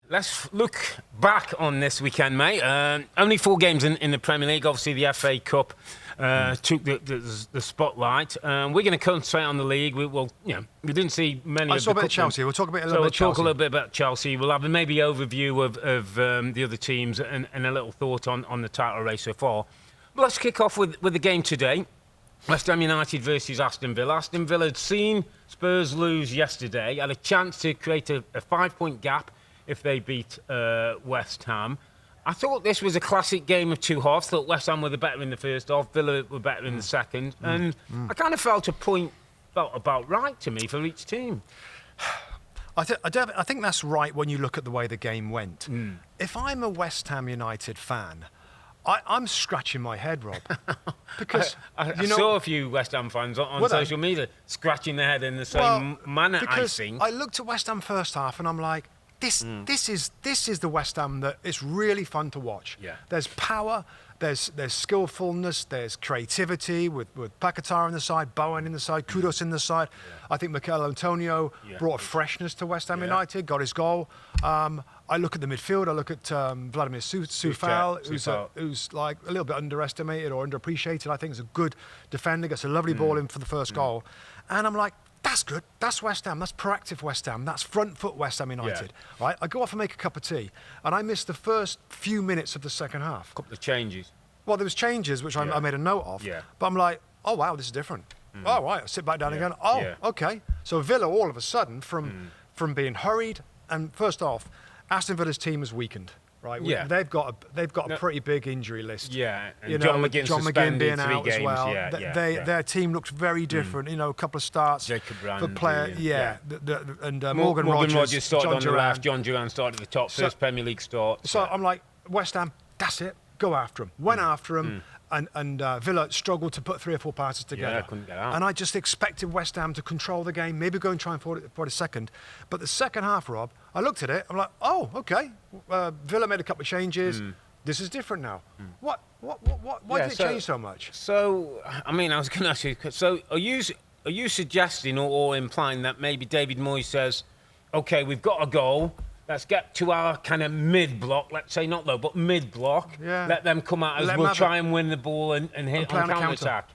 Let's look back on this weekend, mate. Only 4 games in the Premier League. Obviously, the FA Cup took the spotlight. We're going to concentrate on the league. We didn't see many. I saw a bit of Chelsea. We'll talk a little bit about Chelsea. We'll talk a little bit about Chelsea. We'll have a maybe overview of the other teams and a little thought on the title race so far. But let's kick off with the game today. West Ham United versus Aston Villa. Aston Villa had seen Spurs lose yesterday, had a chance to create a 5-point gap if they beat West Ham. I thought this was a classic game of two halves. Thought West Ham were the better in the first half, Villa were better in the second. And I kind of felt a point felt about right to me for each team. I think that's right when you look at the way the game went. If I'm a West Ham United fan, I'm scratching my head, Rob. Because I saw a few West Ham fans on social media scratching their head in the same manner, I think. I looked at West Ham first half and I'm like, this is the West Ham that is really fun to watch. Yeah. There's power, there's skillfulness, there's creativity with Paquetá on the side, Bowen in the side, Kudos in the side. Yeah. I think Mikel Antonio brought freshness to West Ham United, got his goal. I look at the midfield. I look at Vladimir Soufal, who's like a little bit underestimated or underappreciated. I think he's a good defender. Gets a lovely ball in for the first goal, and I'm like, that's good. That's West Ham. That's proactive West Ham. That's front foot West Ham United. Yeah. Right? I go off and make a cup of tea, and I missed the first few minutes of the second half. A couple of changes. Well, there was changes which I made a note of. Yeah. But I'm like, oh wow, this is different. Oh right, I sit back down again. Oh, okay. So Villa all of a sudden from being hurried and first off, Aston Villa's team has weakened, right? Yeah. They've got a pretty big injury list. Yeah, and John McGinn being out games. as well. Their team looked very different. You know, a couple of starts. Jacob Brand, for player, and Morgan Rogers started John on the left. John Duran started at the top. First Premier League start. So I'm like, West Ham, that's it. Go after him. Went after him. And Villa struggled to put 3 or 4 passes together. Yeah, couldn't get out. And I just expected West Ham to control the game, maybe go and try and for a second. But the second half, Rob, I looked at it, I'm like, oh, okay. Villa made a couple of changes. This is different now. Why did it change so much? So, I mean, I was going to ask you, so are you suggesting or implying that maybe David Moyes says, okay, we've got a goal, let's get to our kind of mid-block, let's say not low, but mid-block. Yeah. Let them come out as we'll try and win the ball and hit on counter-attack.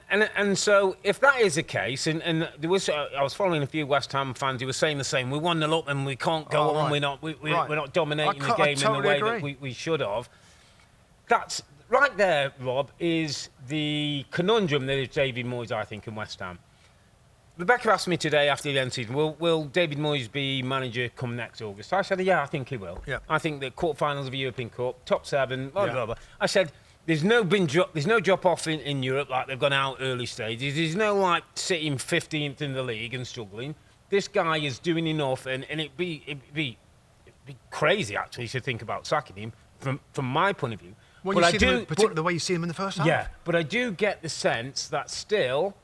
And so if that is the case, and there was, I was following a few West Ham fans who were saying the same, we're 1-0 up and we can't go on, we're not dominating the game in the way that we should have. That's right there, Rob, is the conundrum that is David Moyes, I think, in West Ham. Rebecca asked me today after the end season, will David Moyes be manager come next August? I said, yeah, I think he will. Yeah. I think the quarterfinals of the European Cup, top 7, blah, blah, blah. I said, there's no drop off in Europe like they've gone out early stages. There's no like sitting 15th in the league and struggling. This guy is doing enough, and it'd be crazy actually to think about sacking him from my point of view. Particularly the way you see him in the first half. Yeah, but I do get the sense that still,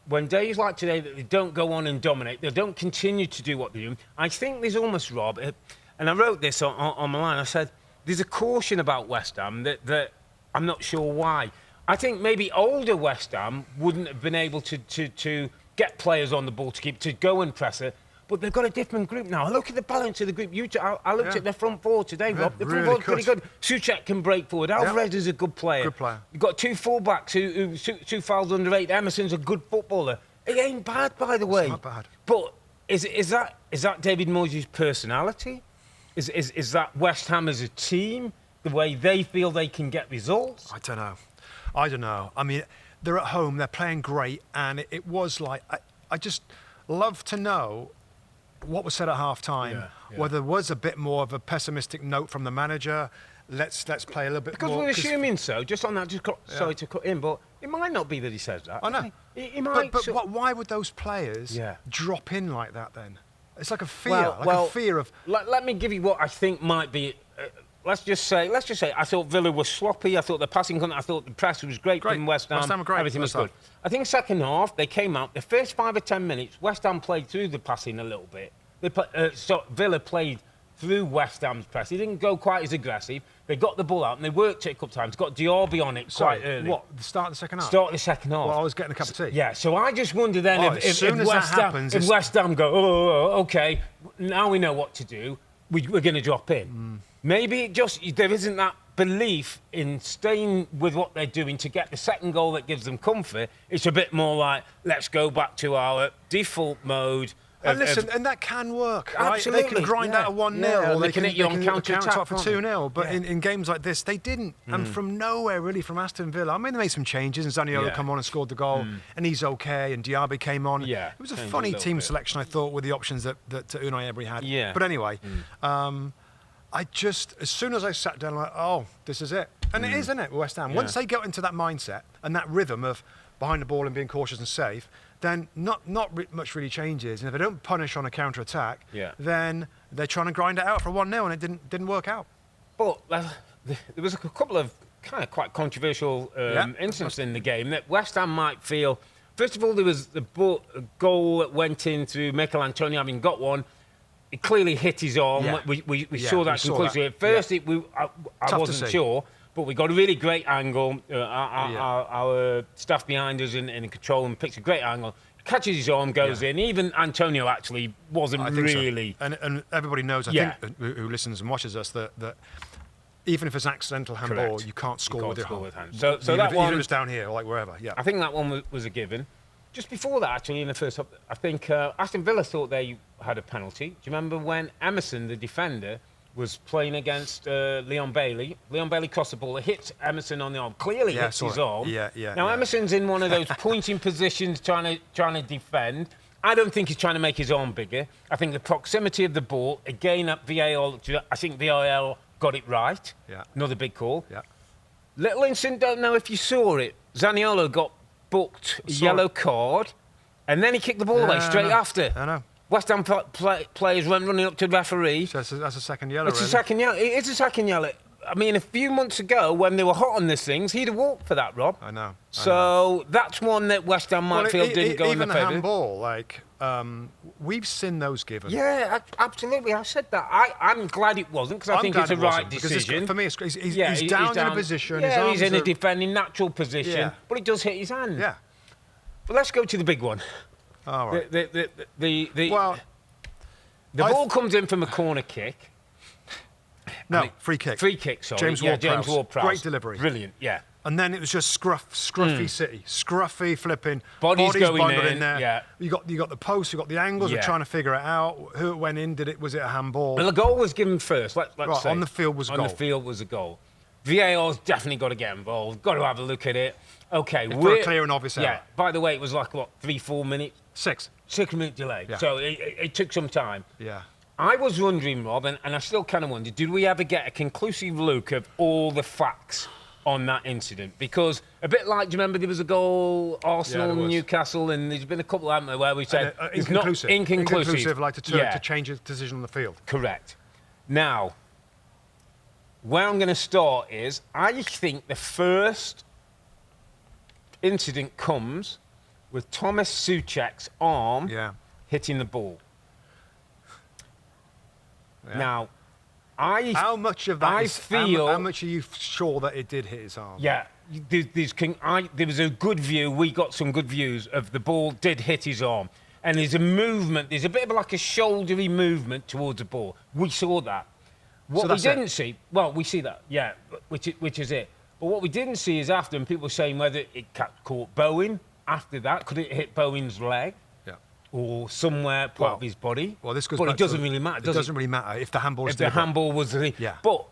when days like today that they don't go on and dominate, they don't continue to do what they do, I think there's almost, Rob, and I wrote this on my line, I said, there's a caution about West Ham that I'm not sure why. I think maybe older West Ham wouldn't have been able to get players on the ball to go and press it, but they've got a different group now. Look at the balance of the group. I looked at their front four today, Rob. The front four's pretty good. Souček can break forward. Alvarez is a good player. Good player. You've got 2 fullbacks who Soufal's under 8. Emerson's a good footballer. He ain't bad, by the way. It's not bad. But is that David Moyes' personality? Is that West Ham as a team, the way they feel they can get results? I don't know. I mean, they're at home, they're playing great, and it was like, I just love to know what was said at half-time, whether there was a bit more of a pessimistic note from the manager. Let's play a little bit more. Because we're assuming so, just on that, sorry to cut in, but it might not be that he says that. I know. He might. But why would those players drop in like that then? It's like a fear, a fear of... Let me give you what I think might be... Let's just say, I thought Villa was sloppy. I thought the passing, I thought the press was great from West Ham. West Ham were great. Everything was good. I think second half, they came out. The first 5 or 10 minutes, West Ham played through the passing a little bit. So Villa played through West Ham's press. He didn't go quite as aggressive. They got the ball out and they worked it a couple of times. Got Diaby on it quite early. What, the start of the second half? Start of the second half. Well, I was getting a cup of tea. Yeah, so I just wonder then if West Ham go, okay, now we know what to do. we're going to drop in. Maybe there isn't that belief in staying with what they're doing to get the second goal that gives them comfort. It's a bit more like, let's go back to our default mode. And listen, and that can work, right? Absolutely, they can grind out a 1-0, or they can hit you on counter-attack for 2-0. But in games like this, they didn't. And from nowhere, really, from Aston Villa. I mean, they made some changes, and Zaniolo come on and scored the goal, and he's okay, and Diaby came on. Yeah, it was a funny team selection, I thought, with the options that Unai Emery had. Yeah. But anyway, I just, as soon as I sat down, I'm like, oh, this is it. And it is, isn't it, West Ham? Once they get into that mindset and that rhythm of behind the ball and being cautious and safe, then not much really changes. And if they don't punish on a counter-attack, then they're trying to grind it out for 1-0, and it didn't work out. But there was a couple of kind of quite controversial incidents in the game that West Ham might feel. First of all, there was the goal that went in through Michael Antonio having got one. It clearly hit his arm. Yeah. We saw that conclusively. At first, I wasn't sure. But we got a really great angle. Our staff behind us in control and picks a great angle. Catches his arm, goes in. Even Antonio actually wasn't really. So. And everybody knows, I think, who listens and watches us, that even if it's an accidental handball, you can't score with your hand. So even that one, even if it's down here or like wherever. Yeah. I think that one was a given. Just before that, actually, in the first half, I think Aston Villa thought they had a penalty. Do you remember when Emerson, the defender, was playing against Leon Bailey? Leon Bailey crossed the ball, it hits Emerson on the arm, clearly hits his arm. Now, Emerson's in one of those pointing positions trying to defend. I don't think he's trying to make his arm bigger. I think the proximity of the ball, again, at VAR, I think VAR got it right. Yeah. Another big call. Yeah. Little incident, don't know if you saw it. Zaniolo got booked a yellow card, and then he kicked the ball away straight after. I know. West Ham players running up to the referee. So that's a second yellow. It's a second yellow. It is a second yellow. I mean, a few months ago, when they were hot on these things, he'd have walked for that, Rob. I know. So that's one that West Ham might feel didn't go in the favour. Even the handball, like, we've seen those given. Yeah, absolutely. I said that. I'm glad it wasn't, because I think it's the right decision. For me, he's down in a position. Yeah, he's in a defending natural position, but it does hit his hand. Yeah. But let's go to the big one. All right. The ball comes in from a corner kick. No, free kick. Free kick, sorry. James Ward-Prowse. Great delivery. Brilliant, yeah. And then it was just scruffy City. Scruffy flipping. Bodies going bundled in there. Yeah. You got the post, you got the angles, we're trying to figure it out. Who it went in, was it a handball? Well, the goal was given first, let's say. On the field was a goal. On the field was a goal. VAR's definitely got to get involved, got to have a look at it. Okay, for a clear and obvious error. Yeah, by the way, it was like, 3-4 minutes? 6. 6-minute delay. Yeah. So it took some time. Yeah. I was wondering, Rob, and I still kind of wonder, did we ever get a conclusive look of all the facts on that incident? Because a bit like, do you remember there was a goal, Arsenal, Newcastle, and there's been a couple, haven't there, where we said it's not inconclusive. Like to change a decision on the field. Correct. Now, where I'm going to start is, I think the first incident comes with Thomas Souček's arm hitting the ball. Yeah. Now, how much of that? How much are you sure that it did hit his arm? Yeah, there was a good view. We got some good views of the ball did hit his arm, and there's a movement. There's a bit of like a shouldery movement towards the ball. We saw that. What we didn't see, well, we see that, yeah, which is it. But what we didn't see is after, and people were saying whether it caught Bowen after that. Could it hit Bowen's leg? Or somewhere part of his body. Well, this goes but back it doesn't really matter, does it? It doesn't really matter if the handball is the handball was the... Yeah. But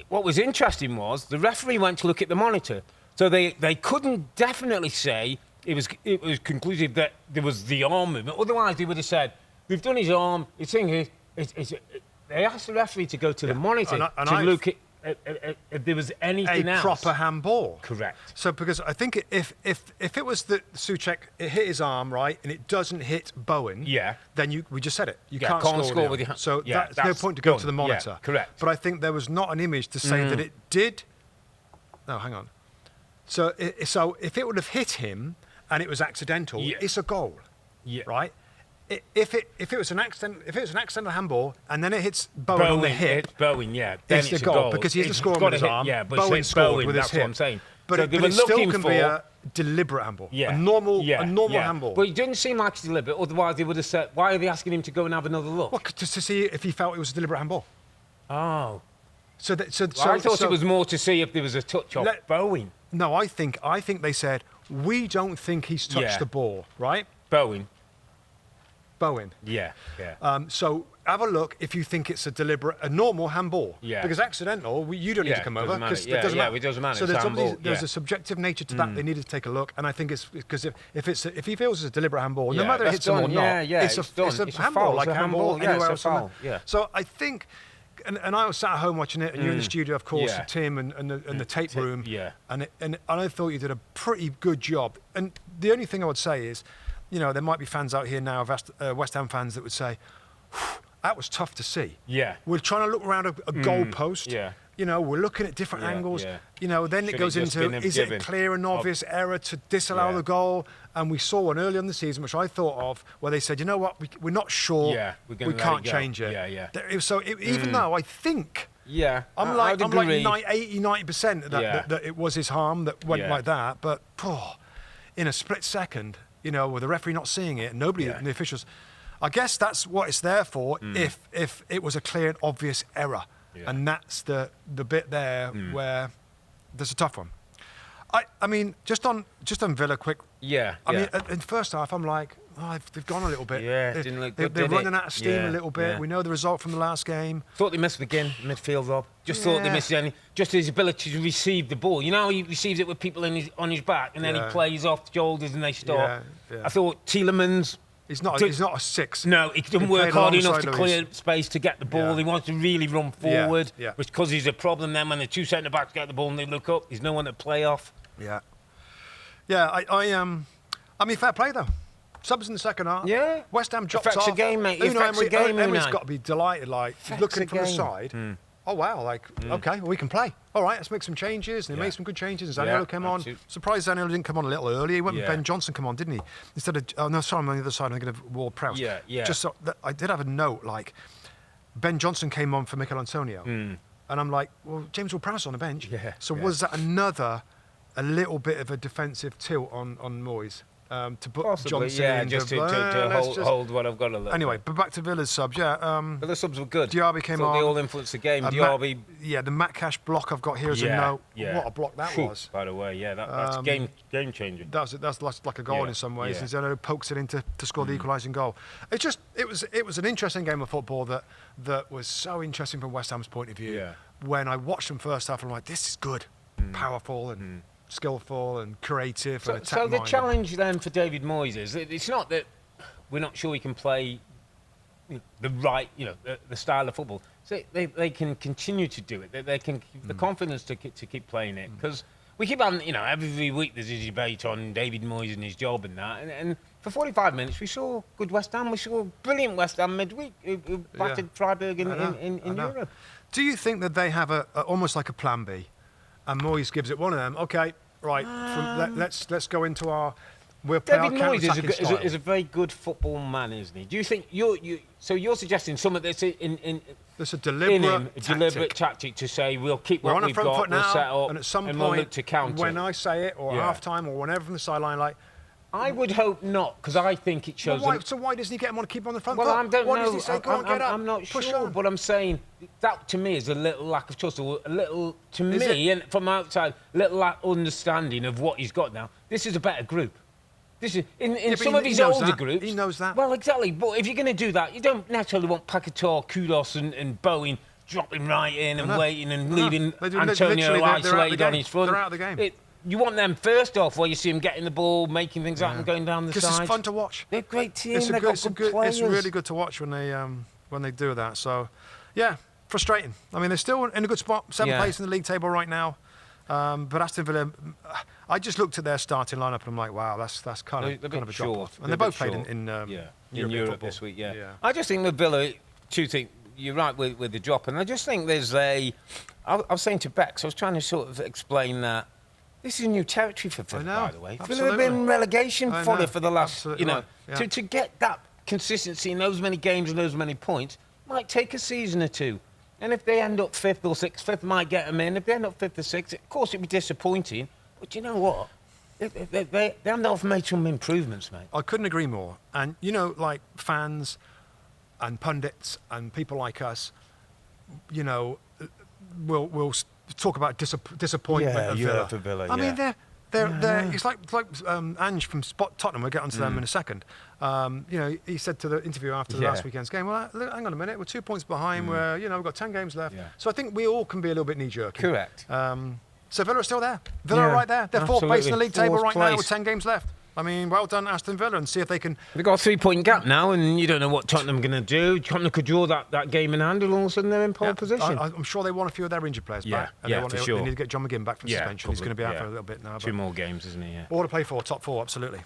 what was interesting was the referee went to look at the monitor. So they couldn't definitely say it was conclusive that there was the arm movement. Otherwise, they would have said, we've done his arm, it's in here. They asked the referee to go to the monitor to look at if there was anything else. A proper handball. Correct. So, because I think if it was that Souček, it hit his arm, right, and it doesn't hit Bowen, then we just said it. You can't score with your hand. So that's no point to go to the monitor. Yeah, correct. But I think there was not an image to say that it did. No, hang on. So if it would have hit him and it was accidental, it's a goal. Yeah. Right? If it was an accidental handball and then it hits Bowen on the hip, then it's the goal because he has to score with his arm. Yeah, but Bowen scored with his hip. What I'm saying. But it still can be a deliberate handball. Yeah. A normal handball. But it didn't seem like it's deliberate. Otherwise, they would have said, why are they asking him to go and have another look? Well, just to see if he felt it was a deliberate handball. Oh. So I thought it was more to see if there was a touch off Bowen. No, I think they said, we don't think he's touched the ball, right? Bowen. Yeah. Yeah. So have a look if you think it's a normal handball. Yeah. Because accidental, you don't need to come over because it doesn't matter. It doesn't matter. So there's a subjective nature to that. They need to take a look, and I think it's because if he feels it's a deliberate handball, no matter if it hits him or not, it's a handball, like a handball anywhere else. Yeah. So I think. And I was sat at home watching it, and you're in the studio, of course, with Tim and the tape room. Yeah. And I thought you did a pretty good job. And the only thing I would say is, there might be fans out here now, West Ham fans, that would say, that was tough to see. Yeah. We're trying to look around a goal post. Yeah. We're looking at different angles. Yeah. Then it goes into, is it a clear and obvious error to disallow the goal? And we saw one early in the season, which I thought of, where they said, you know what, we're not sure. Yeah, we can't change it. Yeah. Even though I think... Yeah, I'm like 80-90% that it was his arm that went like that. But in a split second, with the referee not seeing it, nobody, the officials... I guess that's what it's there for if it was a clear and obvious error. Yeah. And that's the bit there where there's a tough one. I mean, just on Villa quick. Yeah. I mean, in the first half, I'm like, they've gone a little bit. Yeah, didn't look good, they're running out of steam a little bit. Yeah. We know the result from the last game. Thought they missed again, midfield, Rob. Thought they missed any. Just his ability to receive the ball. He receives it with people on his back, and then he plays off the shoulders and they stop. Yeah. I thought Tielemans... He's not a 6. No, he doesn't work hard enough to clear space to get the ball. He wants to really run forward, which causes a problem then when the two centre-backs get the ball and they look up. There's no one to play off. Yeah. Yeah, I mean, fair play, though. Subs in the second half. Yeah. West Ham dropped Affects off. the game, mate. Emery's got to be delighted, looking from the side. Oh, wow, okay, well, we can play. All right, let's make some changes. And he made some good changes. And Zaniolo came on. Surprised Zaniolo didn't come on a little earlier. He went with Ben Johnson come on, didn't he? Instead of, I'm on the other side, I'm going to Ward-Prowse. Yeah. Just so I did have a note, Ben Johnson came on for Mikel Antonio. And I'm like, well, James Ward-Prowse on the bench. So was that a little bit of a defensive tilt on Moyes? To put Possibly, Johnson in. Just to hold what I've got a little. Anyway, but back to Villa's subs, Villa subs were good. Diaby came on. They all influenced the game. Diaby. The Matt Cash block I've got here as a note. Yeah. What a block that was. By the way, that's game changing. That's like a goal in some ways. And Zeno pokes it in to score the equalising goal. It was an interesting game of football that was so interesting from West Ham's point of view. Yeah. When I watched them first half, I'm like, this is good, powerful and skillful and creative. So the challenge then for David Moyes is it's not that we're not sure he can play the right, the style of football. So they can continue to do it. They can the confidence to keep playing it because we keep on, every week there's a debate on David Moyes and his job and that. And for 45 minutes we saw good West Ham. We saw brilliant West Ham midweek who battered Freiburg in Europe. Do you think that they have almost like a plan B? And Moyes gives it one of them. Okay, right. Let's go into our. We'll play David our Moyes is a very good football man, isn't he? Do you think so? You're suggesting some of this in. There's a deliberate tactic to say we'll keep what we've got. We'll set up, and at some point, we'll look to counter. When I say it, or half time, or whenever from the sideline, I would hope not, because I think it shows. So why doesn't he get him on to keep him on the front foot? Well, I don't know. Why does he say, go on, get up? I'm not push sure, on. but I'm saying that to me is a little lack of trust, or a little, to me, and from outside, little lack of understanding of what he's got now. This is a better group. This is in some of his older groups. He knows that. Well, exactly. But if you're going to do that, you don't necessarily want Paquetá, Kudos, and Bowen dropping right in and waiting and leaving Antonio isolated on his front. They're out of the game. You want them first off, where you see them getting the ball, making things happen, going down the side. Because it's fun to watch. They're a great team. They've got good players. It's really good to watch when they do that. So, frustrating. I mean, they're still in a good spot, 7th place in the league table right now. But Aston Villa, I just looked at their starting lineup and I'm like, wow, that's kind of a drop off. And they both played in Europe this week. Yeah. I just think with Villa, you're right with the drop, and I just think there's I was saying to Bex, I was trying to sort of explain that. This is new territory for Villa, by the way. Villa have been relegation fodder for the last, to get that consistency in those many games and those many points might take a season or two. And if they end up 5th or 6th, 5th might get them in. If they end up 5th or 6th, of course it'd be disappointing. But you know what? They have made some improvements, mate. I couldn't agree more. And, fans and pundits and people like us, you know, we'll talk about disappointment of Villa. For Villa. I mean, they're it's like Ange from Tottenham. We'll get onto them in a second. You know, he said to the interview after the last weekend's game, well, look, hang on a minute, we're 2 points behind. We're, you know, we've got 10 games left. Yeah. So I think we all can be a little bit knee-jerky. Correct. So Villa are still there. Villa are right there. They're fourth place in the league table right now with 10 games left. I mean, well done, Aston Villa, and see if they can... They've got a 3-point gap now, and you don't know what Tottenham are going to do. Tottenham could draw that game in hand, and all of a sudden they're in pole position. I'm sure they want a few of their injured players back. And for sure. They need to get John McGinn back from suspension. He's going to be out for a little bit now. 2 more games, isn't he? Yeah. All to play for, top 4, absolutely.